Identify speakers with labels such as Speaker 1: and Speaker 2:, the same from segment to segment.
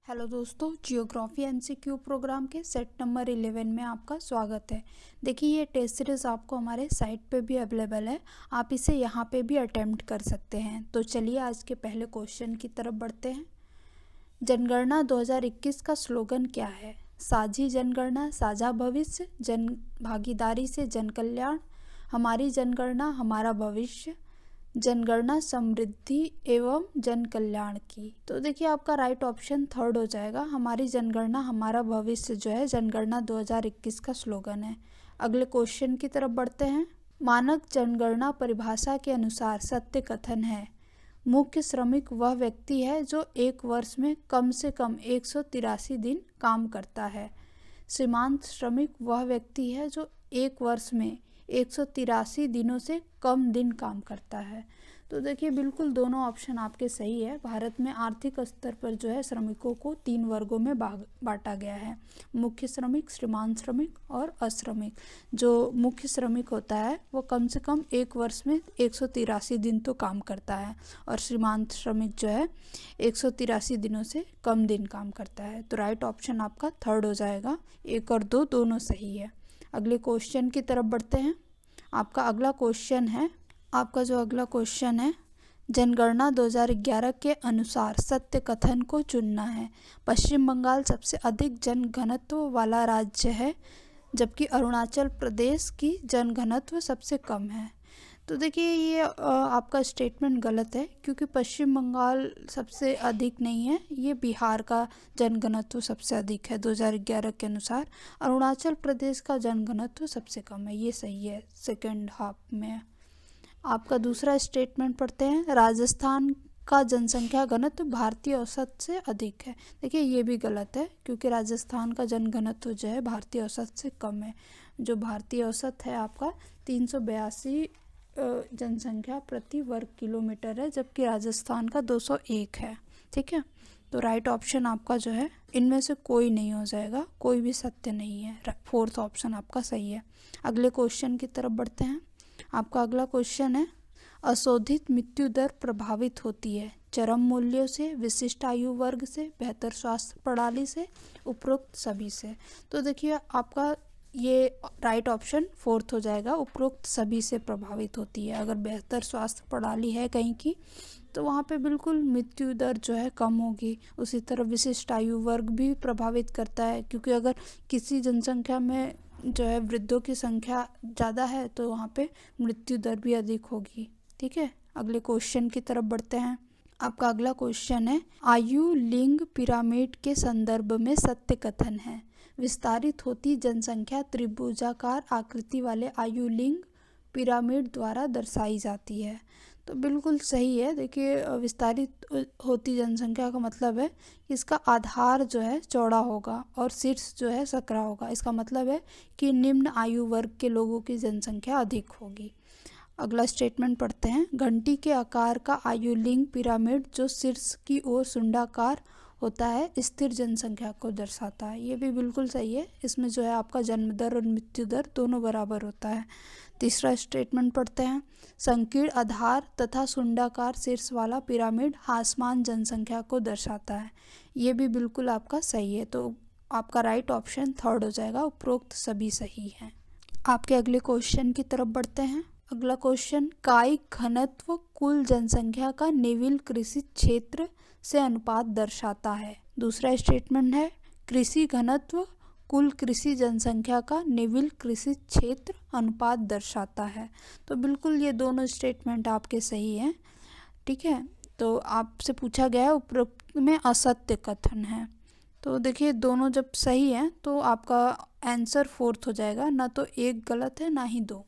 Speaker 1: Hello दोस्तों, geography MCQ programme के set number 11 में आपका स्वागत है। देखिए, ये टेस्ट सीरीज़ आपको हमारे साइट पे भी अवेलेबल है। आप इसे यहाँ पे भी अटेम्प्ट कर सकते हैं। तो चलिए आज के पहले क्वेश्चन की तरफ बढ़ते हैं। जनगणना 2021 का स्लोगन क्या है? साझी जनगणना साझा भविष्य, जन भागीदारी से जन कल्याण, हमारी जनगणना हमारा भविष्य, जनगणना समृद्धि एवं जन कल्याण की। तो देखिए, आपका राइट ऑप्शन थर्ड हो जाएगा। हमारी जनगणना हमारा भविष्य जो है जनगणना 2021 का स्लोगन है। अगले क्वेश्चन की तरफ बढ़ते हैं। मानक जनगणना परिभाषा के अनुसार सत्य कथन है। मुख्य श्रमिक वह व्यक्ति है जो एक वर्ष में कम से कम 183 दिन काम करता है। सीमांत श्रमिक वह व्यक्ति है जो एक वर्ष में 183 दिनों से कम दिन काम करता है। तो देखिए, बिल्कुल दोनों ऑप्शन आपके सही है। भारत में आर्थिक स्तर पर जो है श्रमिकों को 3 वर्गों में बांटा गया है। मुख्य श्रमिक, सीमांत श्रमिक और अश्रमिक। जो मुख्य श्रमिक होता है वो कम से कम एक वर्ष में 183 दिन तो काम करता है, और सीमांत श्रमिक जो है 183 दिनों से कम दिन काम करता है। तो राइट ऑप्शन आपका थर्ड हो जाएगा। 1 और 2 दोनों सही है। अगले क्वेश्चन की तरफ बढ़ते हैं। आपका अगला क्वेश्चन है, जनगणना 2011 के अनुसार सत्य कथन को चुनना है। पश्चिम बंगाल सबसे अधिक जनघनत्व वाला राज्य है, जबकि अरुणाचल प्रदेश की जनघनत्व सबसे कम है। तो देखिए, ये आपका स्टेटमेंट गलत है, क्योंकि पश्चिम बंगाल सबसे अधिक नहीं है, ये बिहार का जनघनत्व सबसे अधिक है 2011 के अनुसार। अरुणाचल प्रदेश का जनघनत्व सबसे कम है, ये सही है, सेकंड हाफ में। आपका दूसरा स्टेटमेंट पढ़ते हैं। राजस्थान का जनसंख्या घनत्व भारतीय औसत से अधिक है। देखिए, ये भी गलत है, क्योंकि राजस्थान का जनघनत्व जो है भारतीय औसत से कम है। जो भारतीय औसत है आपका 382 जनसंख्या प्रति वर्ग किलोमीटर है, जबकि राजस्थान का 201 है। ठीक है, तो राइट ऑप्शन आपका जो है इनमें से कोई नहीं हो जाएगा, कोई भी सत्य नहीं है। फोर्थ ऑप्शन आपका सही है। अगले क्वेश्चन की तरफ बढ़ते हैं। आपका अगला क्वेश्चन है, अशोधित मृत्यु दर प्रभावित होती है चरम मूल्यों से, विशिष्ट आयु वर्ग से, बेहतर स्वास्थ्य प्रणाली से, उपरोक्त सभी से। तो देखिए, आपका ये राइट ऑप्शन फोर्थ हो जाएगा। उपरोक्त सभी से प्रभावित होती है। अगर बेहतर स्वास्थ्य प्रणाली है कहीं की, तो वहाँ पे बिल्कुल मृत्यु दर जो है कम होगी। उसी तरह विशिष्ट आयु वर्ग भी प्रभावित करता है, क्योंकि अगर किसी जनसंख्या में जो है वृद्धों की संख्या ज़्यादा है, तो वहाँ पे मृत्यु दर भी अधिक होगी। ठीक है, अगले क्वेश्चन की तरफ बढ़ते हैं। आपका अगला क्वेश्चन है, आयु लिंग पिरामिड के संदर्भ में सत्य कथन है। विस्तारित होती जनसंख्या त्रिभुजाकार आकृति वाले आयु लिंग पिरामिड द्वारा दर्शाई जाती है। तो बिल्कुल सही है। देखिए, विस्तारित होती जनसंख्या का मतलब है कि इसका आधार जो है चौड़ा होगा और शीर्ष जो है सकरा होगा। इसका मतलब है कि निम्न आयु वर्ग के लोगों की जनसंख्या अधिक होगी। अगला स्टेटमेंट पढ़ते हैं। घंटी के आकार का आयु लिंग पिरामिड जो शीर्ष की ओर सुंडाकार होता है, स्थिर जनसंख्या को दर्शाता है। ये भी बिल्कुल सही है। इसमें जो है आपका जन्म दर और मृत्यु दर दोनों बराबर होता है। तीसरा स्टेटमेंट पढ़ते हैं। संकीर्ण आधार तथा सुंडाकार शीर्ष वाला पिरामिड हासमान जनसंख्या को दर्शाता है। ये भी बिल्कुल आपका सही है। तो आपका राइट ऑप्शन थर्ड हो जाएगा। उपरोक्त सभी सही हैं। आपके अगले क्वेश्चन की तरफ बढ़ते हैं। अगला क्वेश्चन, कायिक घनत्व कुल जनसंख्या का निविल कृषि क्षेत्र से अनुपात दर्शाता है। दूसरा स्टेटमेंट है, कृषि घनत्व कुल कृषि जनसंख्या का निविल कृषि क्षेत्र अनुपात दर्शाता है। तो बिल्कुल ये दोनों स्टेटमेंट आपके सही हैं। ठीक है, तो आपसे पूछा गया है उपरोक्त में असत्य कथन है। तो देखिए, दोनों जब सही हैं तो आपका आंसर फोर्थ हो जाएगा। ना तो एक गलत है, ना ही 2।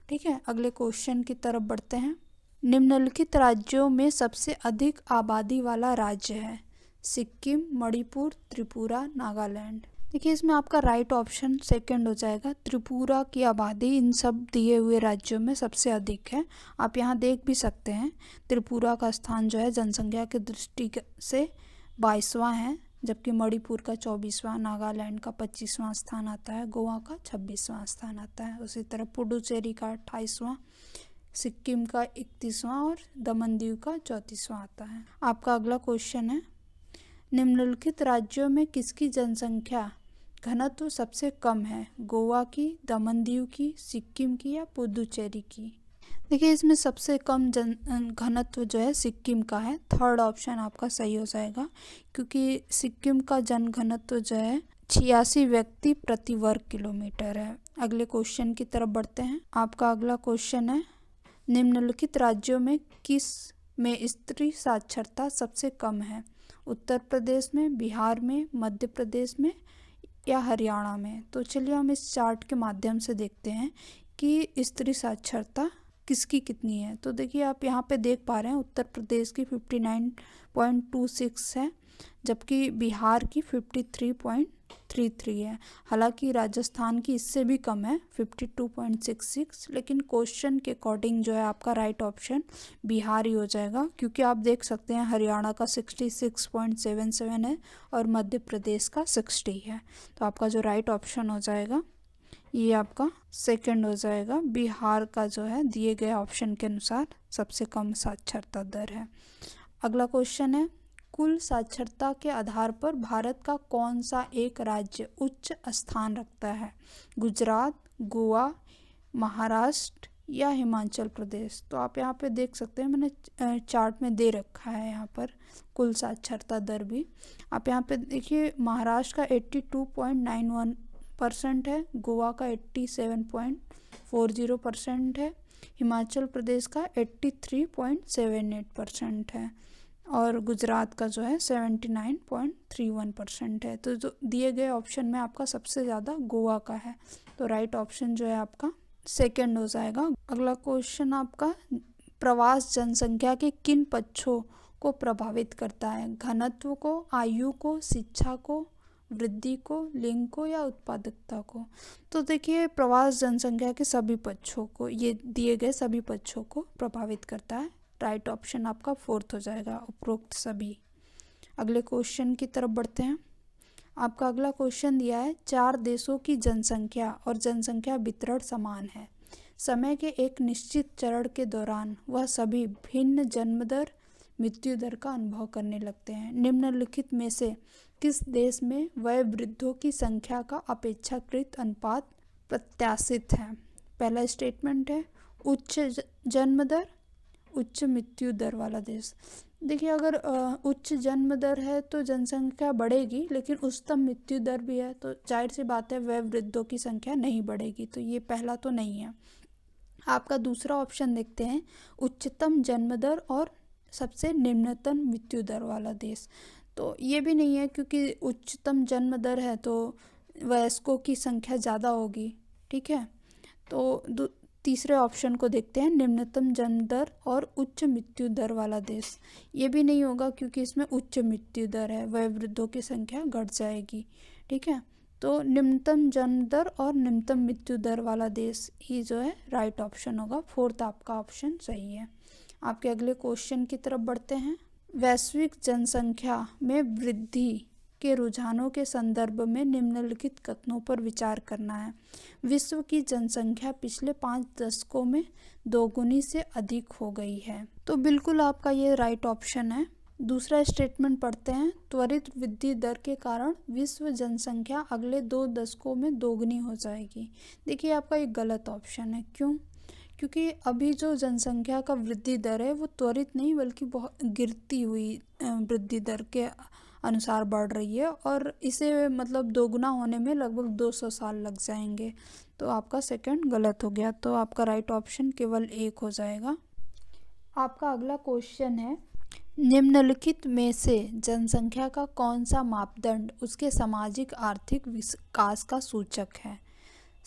Speaker 1: ठीक है, अगले क्वेश्चन की तरफ बढ़ते हैं। निम्नलिखित राज्यों में सबसे अधिक आबादी वाला राज्य है। सिक्किम, मणिपुर, त्रिपुरा, नागालैंड। देखिए, इसमें आपका राइट ऑप्शन सेकंड हो जाएगा। त्रिपुरा की आबादी इन सब दिए हुए राज्यों में सबसे अधिक है। आप यहाँ देख भी सकते हैं, त्रिपुरा का स्थान जो है जनसंख्या की दृष्टि से 22वां है, जबकि मणिपुर का 24वां, नागालैंड का 25वां स्थान आता है, गोवा का 26वां स्थान आता है। उसी तरह पुडुचेरी का 28वां, सिक्किम का 31वां और दमन दीव का 34वां आता है। आपका अगला क्वेश्चन है, निम्नलिखित राज्यों में किसकी जनसंख्या घनत्व सबसे कम है? गोवा की, दमन दीव की, सिक्किम की या पुदुचेरी की? देखिए इसमें सबसे कम घनत्व जो है सिक्किम का है। थर्ड ऑप्शन आपका सही हो जाएगा, क्योंकि सिक्किम का जन घनत्व जो है 86 व्यक्ति प्रति वर्ग किलोमीटर है। अगले क्वेश्चन की तरफ बढ़ते हैं। आपका अगला क्वेश्चन है, निम्नलिखित राज्यों में किस में स्त्री साक्षरता सबसे कम है? उत्तर प्रदेश में, बिहार में, मध्य प्रदेश में या हरियाणा में? तो चलिए हम इस चार्ट के माध्यम से देखते हैं कि स्त्री साक्षरता किसकी कितनी है। तो देखिए आप यहाँ पे देख पा रहे हैं उत्तर प्रदेश की 59.26 है, जबकि बिहार की 53.33 है। हालांकि राजस्थान की इससे भी कम है 52.66, लेकिन क्वेश्चन के अकॉर्डिंग जो है आपका राइट ऑप्शन बिहार ही हो जाएगा, क्योंकि आप देख सकते हैं हरियाणा का 66.77 है और मध्य प्रदेश का 60 है। तो आपका जो राइट ऑप्शन हो जाएगा ये आपका सेकंड हो जाएगा। बिहार का जो है दिए गए ऑप्शन के अनुसार सबसे कम साक्षरता दर है। अगला क्वेश्चन है, कुल साक्षरता के आधार पर भारत का कौन सा एक राज्य उच्च स्थान रखता है? गुजरात, गोवा, महाराष्ट्र या हिमाचल प्रदेश? तो आप यहाँ पे देख सकते हैं, मैंने चार्ट में दे रखा है यहाँ पर कुल साक्षरता दर भी। आप यहाँ पे देखिए महाराष्ट्र का 82.91% है, गोवा का 87.40% है, हिमाचल प्रदेश का 83.78% है और गुजरात का जो है 79.31% है। तो जो दिए गए ऑप्शन में आपका सबसे ज़्यादा गोवा का है, तो राइट ऑप्शन जो है आपका सेकंड हो जाएगा। अगला क्वेश्चन आपका, प्रवास जनसंख्या के किन पक्षों को प्रभावित करता है? घनत्व को, आयु को, शिक्षा को, वृद्धि को, लिंग को या उत्पादकता को? तो देखिए प्रवास जनसंख्या के सभी पक्षों को, ये दिए गए सभी पक्षों को प्रभावित करता है। राइट ऑप्शन आपका फोर्थ हो जाएगा, उपरोक्त सभी। अगले क्वेश्चन की तरफ बढ़ते हैं। आपका अगला क्वेश्चन दिया है, 4 देशों की जनसंख्या और जनसंख्या वितरण समान है। समय के एक निश्चित चरण के दौरान वह सभी भिन्न जन्म दर, मृत्यु दर का अनुभव करने लगते हैं। निम्नलिखित में से किस देश में वयोवृद्धों की संख्या का अपेक्षाकृत अनुपात प्रत्याशित है? पहला स्टेटमेंट है उच्च जन्म दर, उच्च मृत्यु दर वाला देश। देखिए अगर उच्च जन्म दर है तो जनसंख्या बढ़ेगी, लेकिन उच्चतम मृत्यु दर भी है तो जाहिर सी बात है वयोवृद्धों की संख्या नहीं बढ़ेगी, तो ये पहला तो नहीं है। आपका दूसरा ऑप्शन देखते हैं, उच्चतम जन्म दर और सबसे निम्नतम मृत्यु दर वाला देश। तो ये भी नहीं है, क्योंकि उच्चतम जन्म दर है तो वयस्कों की संख्या ज़्यादा होगी, ठीक है। तो तीसरे ऑप्शन को देखते हैं, निम्नतम जन्म दर और उच्च मृत्यु दर वाला देश। ये भी नहीं होगा, क्योंकि इसमें उच्च मृत्यु दर है, वयोवृद्धों की संख्या घट जाएगी, ठीक है। तो निम्नतम जन्म दर और निम्नतम मृत्यु दर वाला देश ही जो है राइट ऑप्शन होगा। फोर्थ आपका ऑप्शन सही है। आपके अगले क्वेश्चन की तरफ बढ़ते हैं। वैश्विक जनसंख्या में वृद्धि के रुझानों के संदर्भ में निम्नलिखित कथनों पर विचार करना है। विश्व की जनसंख्या पिछले 5 दशकों में दोगुनी से अधिक हो गई है। तो बिल्कुल आपका ये राइट ऑप्शन है। दूसरा स्टेटमेंट पढ़ते हैं, त्वरित वृद्धि दर के कारण विश्व जनसंख्या अगले 2 दशकों में दोगुनी हो जाएगी। देखिए आपका एक गलत ऑप्शन है। क्यों? क्योंकि अभी जो जनसंख्या का वृद्धि दर है वो त्वरित नहीं बल्कि बहुत गिरती हुई वृद्धि दर के अनुसार बढ़ रही है, और इसे मतलब दोगुना होने में लगभग 200 साल लग जाएंगे। तो आपका सेकंड गलत हो गया, तो आपका राइट ऑप्शन केवल एक हो जाएगा। आपका अगला क्वेश्चन है, निम्नलिखित में से जनसंख्या का कौन सा मापदंड उसके सामाजिक आर्थिक विकास का सूचक है?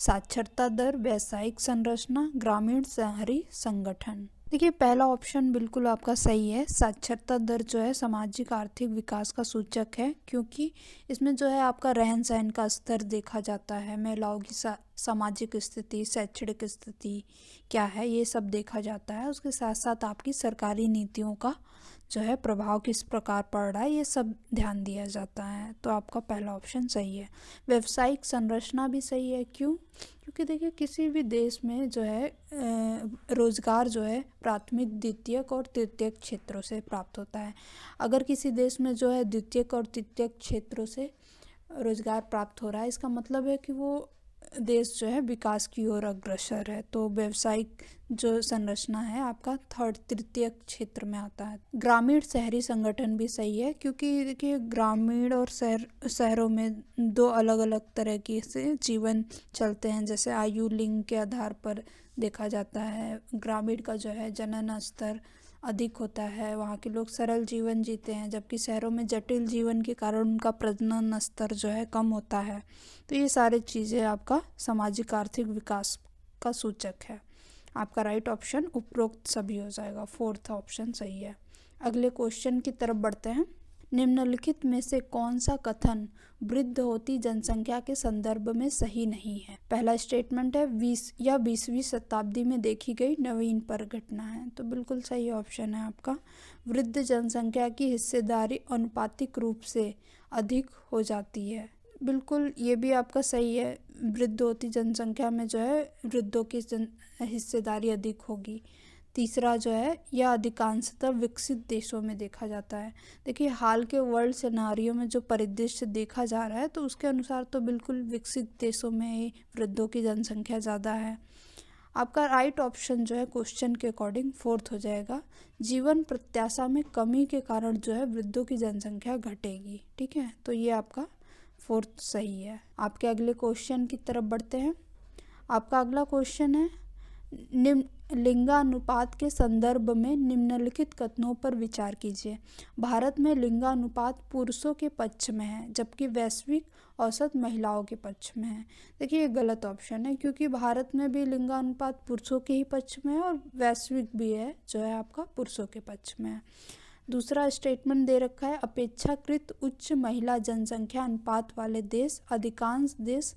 Speaker 1: साक्षरता दर, व्यावसायिक संरचना, ग्रामीण शहरी संगठन। देखिए पहला ऑप्शन बिल्कुल आपका सही है। साक्षरता दर जो है सामाजिक आर्थिक विकास का सूचक है, क्योंकि इसमें जो है आपका रहन सहन का स्तर देखा जाता है, महिलाओं की सामाजिक स्थिति, शैक्षणिक स्थिति क्या है, ये सब देखा जाता है। उसके साथ साथ आपकी सरकारी नीतियों का जो है प्रभाव किस प्रकार पड़ रहा है, ये सब ध्यान दिया जाता है। तो आपका पहला ऑप्शन सही है। व्यावसायिक संरचना भी सही है। क्यों? क्योंकि देखिए किसी भी देश में जो है रोजगार जो है प्राथमिक, द्वितीयक और तृतीयक क्षेत्रों से प्राप्त होता है। अगर किसी देश में जो है द्वितीयक और तृतीयक क्षेत्रों से रोजगार प्राप्त हो रहा है, इसका मतलब है कि वो देश जो है विकास की ओर अग्रसर है। तो व्यावसायिक जो संरचना है आपका थर्ड, तृतीयक क्षेत्र में आता है। ग्रामीण शहरी संगठन भी सही है, क्योंकि देखिए ग्रामीण और शहरों में दो अलग अलग तरह के से जीवन चलते हैं। जैसे आयु, लिंग के आधार पर देखा जाता है। ग्रामीण का जो है जनन स्तर अधिक होता है, वहाँ के लोग सरल जीवन जीते हैं, जबकि शहरों में जटिल जीवन के कारण उनका प्रजनन स्तर जो है कम होता है। तो ये सारी चीज़ें आपका सामाजिक आर्थिक विकास का सूचक है। आपका राइट ऑप्शन उपरोक्त सभी हो जाएगा, फोर्थ ऑप्शन सही है। अगले क्वेश्चन की तरफ बढ़ते हैं। निम्नलिखित में से कौन सा कथन वृद्ध होती जनसंख्या के संदर्भ में सही नहीं है? पहला स्टेटमेंट है 20वीं शताब्दी में देखी गई नवीन पर घटना है। तो बिल्कुल सही ऑप्शन है आपका। वृद्ध जनसंख्या की हिस्सेदारी अनुपातिक रूप से अधिक हो जाती है। बिल्कुल ये भी आपका सही है। वृद्ध होती जनसंख्या में जो है वृद्धों की हिस्सेदारी अधिक होगी। तीसरा जो है यह अधिकांशतः विकसित देशों में देखा जाता है। देखिए हाल के वर्ल्ड सिनेरियो में जो परिदृश्य देखा जा रहा है, तो उसके अनुसार तो बिल्कुल विकसित देशों में ही वृद्धों की जनसंख्या ज़्यादा है। आपका राइट ऑप्शन जो है क्वेश्चन के अकॉर्डिंग फोर्थ हो जाएगा। जीवन प्रत्याशा में कमी के कारण जो है वृद्धों की जनसंख्या घटेगी। ठीक है, तो ये आपका फोर्थ सही है। आपके अगले क्वेश्चन की तरफ बढ़ते हैं। आपका अगला क्वेश्चन है लिंगानुपात के संदर्भ में निम्नलिखित कथनों पर विचार कीजिए। भारत में लिंगानुपात पुरुषों के पक्ष में है, जबकि वैश्विक औसत महिलाओं के पक्ष में है। देखिए ये गलत ऑप्शन है, क्योंकि भारत में भी लिंगानुपात पुरुषों के ही पक्ष में है और वैश्विक भी है जो है आपका पुरुषों के पक्ष में है। दूसरा स्टेटमेंट दे रखा है अपेक्षाकृत उच्च महिला जनसंख्या अनुपात वाले देश, अधिकांश देश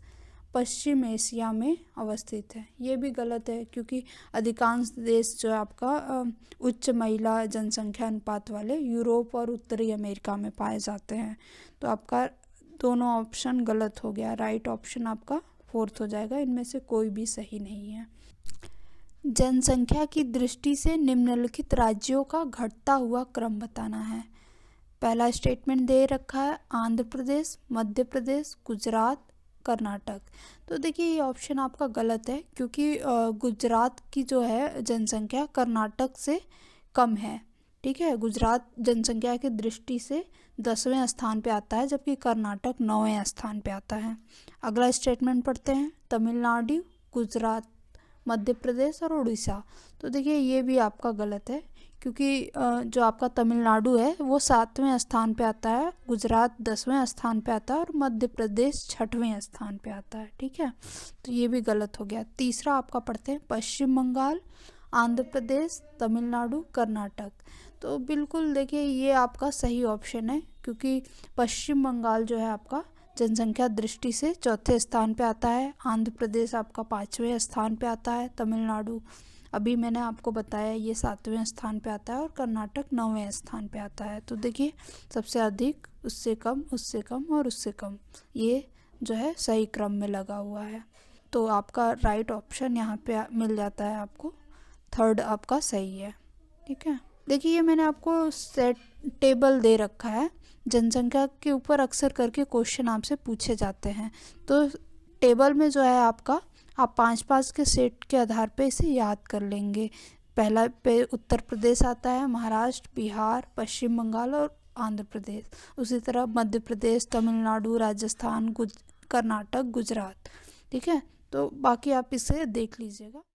Speaker 1: पश्चिम एशिया में अवस्थित है। ये भी गलत है, क्योंकि अधिकांश देश जो है आपका उच्च महिला जनसंख्या अनुपात वाले यूरोप और उत्तरी अमेरिका में पाए जाते हैं। तो आपका दोनों ऑप्शन गलत हो गया। राइट ऑप्शन आपका फोर्थ हो जाएगा। इनमें से कोई भी सही नहीं है। जनसंख्या की दृष्टि से निम्नलिखित राज्यों का घटता हुआ क्रम बताना है। पहला स्टेटमेंट दे रखा है आंध्र प्रदेश, मध्य प्रदेश, गुजरात, कर्नाटक। तो देखिए ये ऑप्शन आपका गलत है, क्योंकि गुजरात की जो है जनसंख्या कर्नाटक से कम है। ठीक है, गुजरात जनसंख्या की दृष्टि से 10वें स्थान पे आता है, जबकि कर्नाटक 9वें स्थान पे आता है। अगला स्टेटमेंट पढ़ते हैं तमिलनाडु, गुजरात, मध्य प्रदेश और उड़ीसा। तो देखिए ये भी आपका गलत है, क्योंकि जो आपका तमिलनाडु है वो 7वें स्थान पे आता है, गुजरात 10वें स्थान पे आता है और मध्य प्रदेश 6वें स्थान पे आता है। ठीक है, तो ये भी गलत हो गया। तीसरा आपका पढ़ते हैं पश्चिम बंगाल, आंध्र प्रदेश, तमिलनाडु, कर्नाटक। तो बिल्कुल देखिए ये आपका सही ऑप्शन है, क्योंकि पश्चिम बंगाल जो है आपका जनसंख्या दृष्टि से 4थे स्थान पे आता है, आंध्र प्रदेश आपका 5वें स्थान पे आता है, तमिलनाडु अभी मैंने आपको बताया ये 7वें स्थान पे आता है और कर्नाटक 9वें स्थान पे आता है। तो देखिए सबसे अधिक, उससे कम, उससे कम और उससे कम, ये जो है सही क्रम में लगा हुआ है। तो आपका राइट ऑप्शन यहाँ पे मिल जाता है आपको, थर्ड आपका सही है। ठीक है, देखिए ये मैंने आपको सेट टेबल दे रखा है। जनसंख्या के ऊपर अक्सर करके क्वेश्चन आपसे पूछे जाते हैं। तो टेबल में जो है आपका आप 5-5 के सेट के आधार पे इसे याद कर लेंगे। पहला पे उत्तर प्रदेश आता है, महाराष्ट्र, बिहार, पश्चिम बंगाल और आंध्र प्रदेश। उसी तरह मध्य प्रदेश, तमिलनाडु, राजस्थान, कर्नाटक, गुजरात। ठीक है, तो बाकी आप इसे देख लीजिएगा।